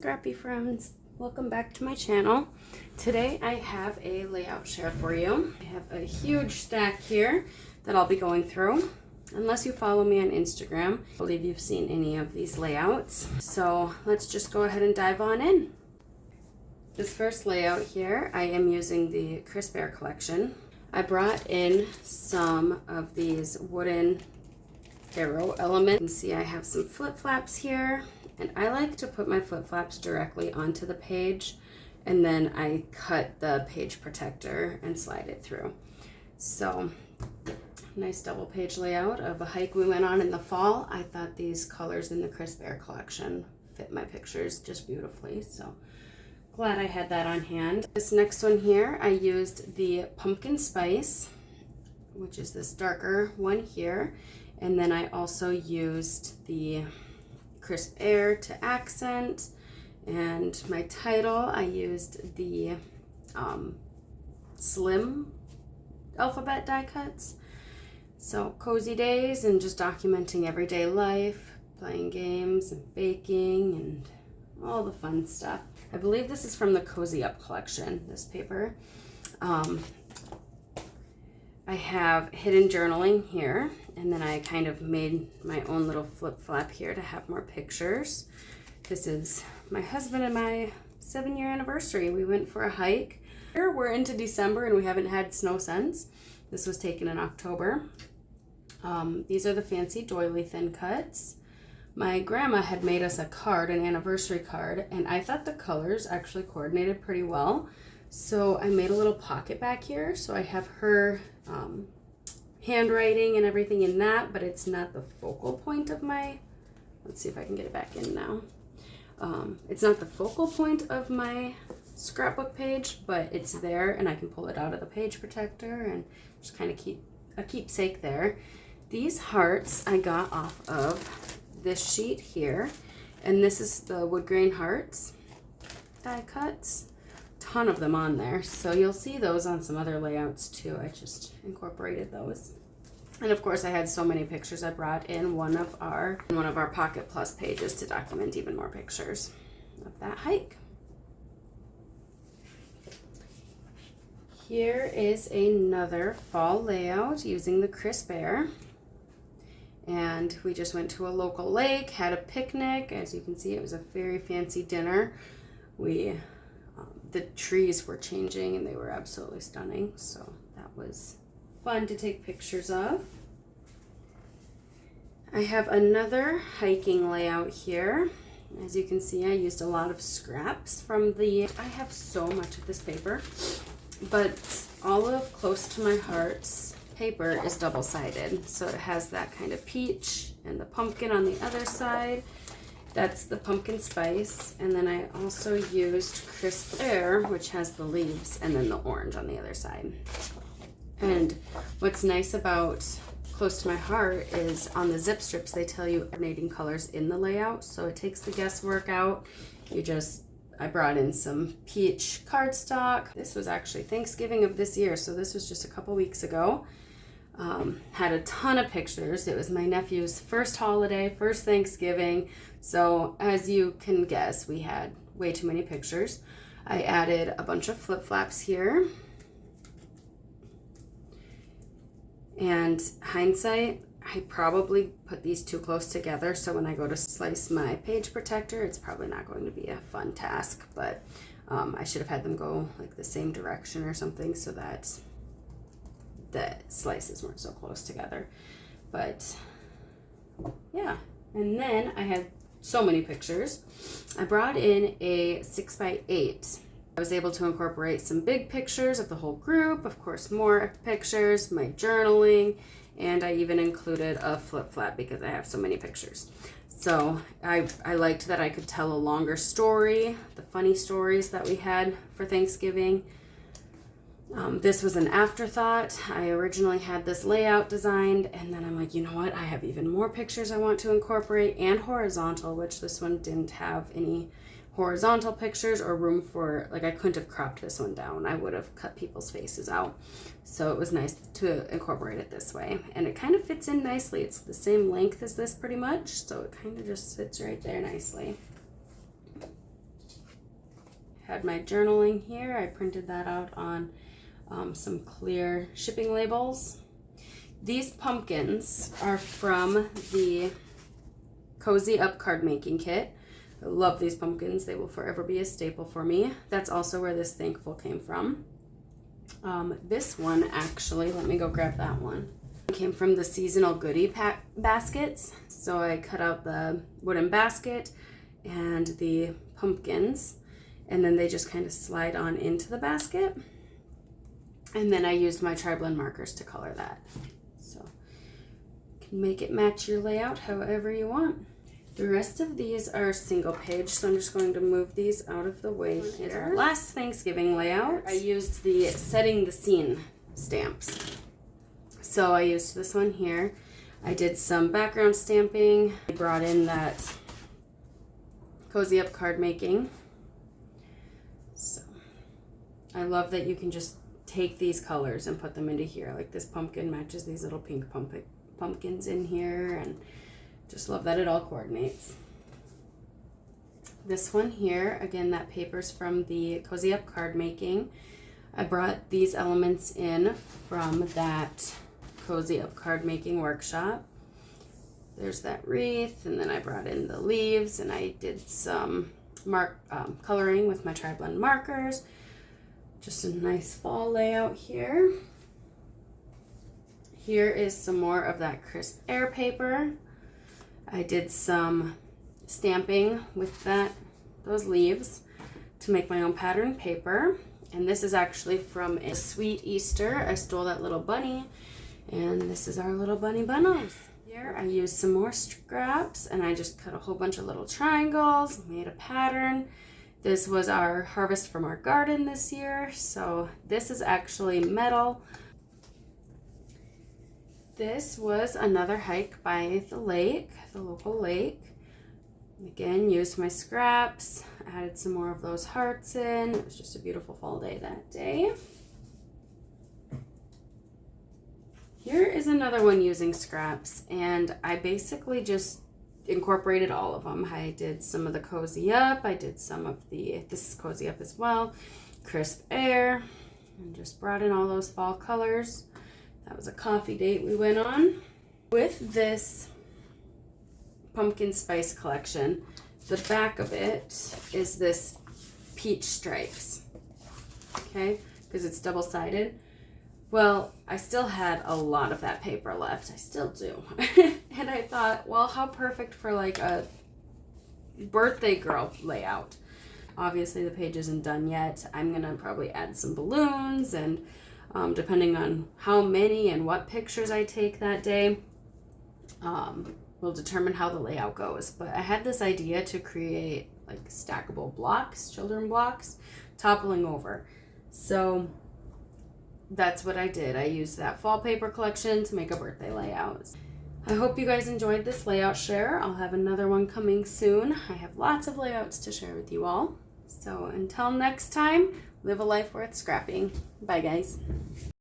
Scrappy friends, welcome back to my channel. Today I have a layout share for you. I have a huge stack here that I'll be going through. Unless you follow me on Instagram, I believe you've seen any of these layouts. So let's just go ahead and dive on in. This first layout here, I am using the Crisp Air collection. I brought in some of these wooden arrow elements. You can see I have some flip-flaps here. And I like to put my flip-flaps directly onto the page, and then I cut the page protector and slide it through. So, nice double page layout of a hike we went on in the fall. I thought these colors in the Crisp Air collection fit my pictures just beautifully, so glad I had that on hand. This next one here, I used the Pumpkin Spice, which is this darker one here, and then I also used the Crisp Air to accent, and my title I used the slim alphabet die cuts. So cozy days and just documenting everyday life, playing games and baking and all the fun stuff. I believe this is from the Cozy Up collection, this paper. I have hidden journaling here, and then I kind of made my own little flip flap here to have more pictures. This is my husband and my 7-year anniversary. We went for a hike. Here we're into December and we haven't had snow since. This was taken in October. These are the fancy doily thin cuts. My grandma had made us a card, an anniversary card, and I thought the colors actually coordinated pretty well. So I made a little pocket back here, so I have her handwriting and everything in that, but it's not the focal point of my, let's see if I can get it back in now. It's not the focal point of my scrapbook page, but it's there and I can pull it out of the page protector and just kind of keep a keepsake there. These hearts I got off of this sheet here, and this is the wood grain hearts die cuts. Ton of them on there, so you'll see those on some other layouts too. I just incorporated those, and of course I had so many pictures. I brought in one of our Pocket Plus pages to document even more pictures of that hike. Here is another fall layout using the Crisp Air, and we just went to a local lake, had a picnic. As you can see, it was a very fancy dinner. The trees were changing and they were absolutely stunning, so that was fun to take pictures of. I have another hiking layout here. As you can see, I used a lot of scraps from I have so much of this paper, but all of Close to My Heart's paper is double-sided, so it has that kind of peach and the pumpkin on the other side. That's the Pumpkin Spice, and then I also used Crisp Air, which has the leaves, and then the orange on the other side. And what's nice about Close to My Heart is on the zip strips they tell you alternating colors in the layout, so it takes the guesswork out. I brought in some peach cardstock. This was actually Thanksgiving of this year, so this was just a couple weeks ago. Had a ton of pictures. It was my nephew's first holiday, first Thanksgiving. So as you can guess, we had way too many pictures. I added a bunch of flip-flaps here. And hindsight, I probably put these too close together. So when I go to slice my page protector, it's probably not going to be a fun task, but I should have had them go like the same direction or something so that the slices weren't so close together. But yeah, and then I had so many pictures. I brought in a 6x8. I was able to incorporate some big pictures of the whole group, of course more pictures, my journaling, and I even included a flip-flap because I have so many pictures. So I liked that I could tell a longer story, the funny stories that we had for Thanksgiving. This was an afterthought. I originally had this layout designed, and then I'm like, you know what? I have even more pictures I want to incorporate, and horizontal, which this one didn't have any horizontal pictures or room for, like I couldn't have cropped this one down. I would have cut people's faces out. So it was nice to incorporate it this way. And it kind of fits in nicely. It's the same length as this pretty much, so it kind of just fits right there nicely. had my journaling here. I printed that out on some clear shipping labels. These pumpkins are from the Cozy Up card making kit. I love these pumpkins. They will forever be a staple for me. That's also where this Thankful came from. This one actually, let me go grab that one. It came from the seasonal goodie baskets. So I cut out the wooden basket and the pumpkins, and then they just kind of slide on into the basket. And then I used my tri-blend markers to color that. So you can make it match your layout however you want. The rest of these are single page, so I'm just going to move these out of the way here. Our last Thanksgiving layout, I used the Setting the Scene stamps. So I used this one here. I did some background stamping. I brought in that Cozy Up card making. So I love that you can just take these colors and put them into here. Like this pumpkin matches these little pink pumpkins in here, and just love that it all coordinates. This one here, again, that paper's from the Cozy Up card making. I brought these elements in from that Cozy Up card making workshop. There's that wreath, and then I brought in the leaves, and I did some coloring with my tri-blend markers. Just a nice fall layout here. Here is some more of that crisp air paper. I did some stamping with those leaves to make my own pattern paper. And this is actually from a Sweet Easter. I stole that little bunny, and this is our little bunny bunnos. Here I used some more scraps, and I just cut a whole bunch of little triangles, made a pattern. This was our harvest from our garden this year. So this is actually metal. This was another hike by the lake, the local lake. Again, used my scraps, added some more of those hearts in. It was just a beautiful fall day that day. Here is another one using scraps, and I basically just incorporated all of them. I did some of the Cozy Up, I did some of this is Cozy Up as well, Crisp Air, and just brought in all those fall colors. That was a coffee date we went on. With this pumpkin spice collection, the back of it is this peach stripes, okay, because it's double-sided. Well, I still had a lot of that paper left. I still do. And I thought, well, how perfect for like a birthday girl layout. Obviously the page isn't done yet. I'm gonna probably add some balloons, and depending on how many and what pictures I take that day, will determine how the layout goes. But I had this idea to create like stackable blocks, children blocks, toppling over. So that's what I did. I used that fall paper collection to make a birthday layout. I hope you guys enjoyed this layout share. I'll have another one coming soon. I have lots of layouts to share with you all. So until next time, live a life worth scrapping. Bye guys.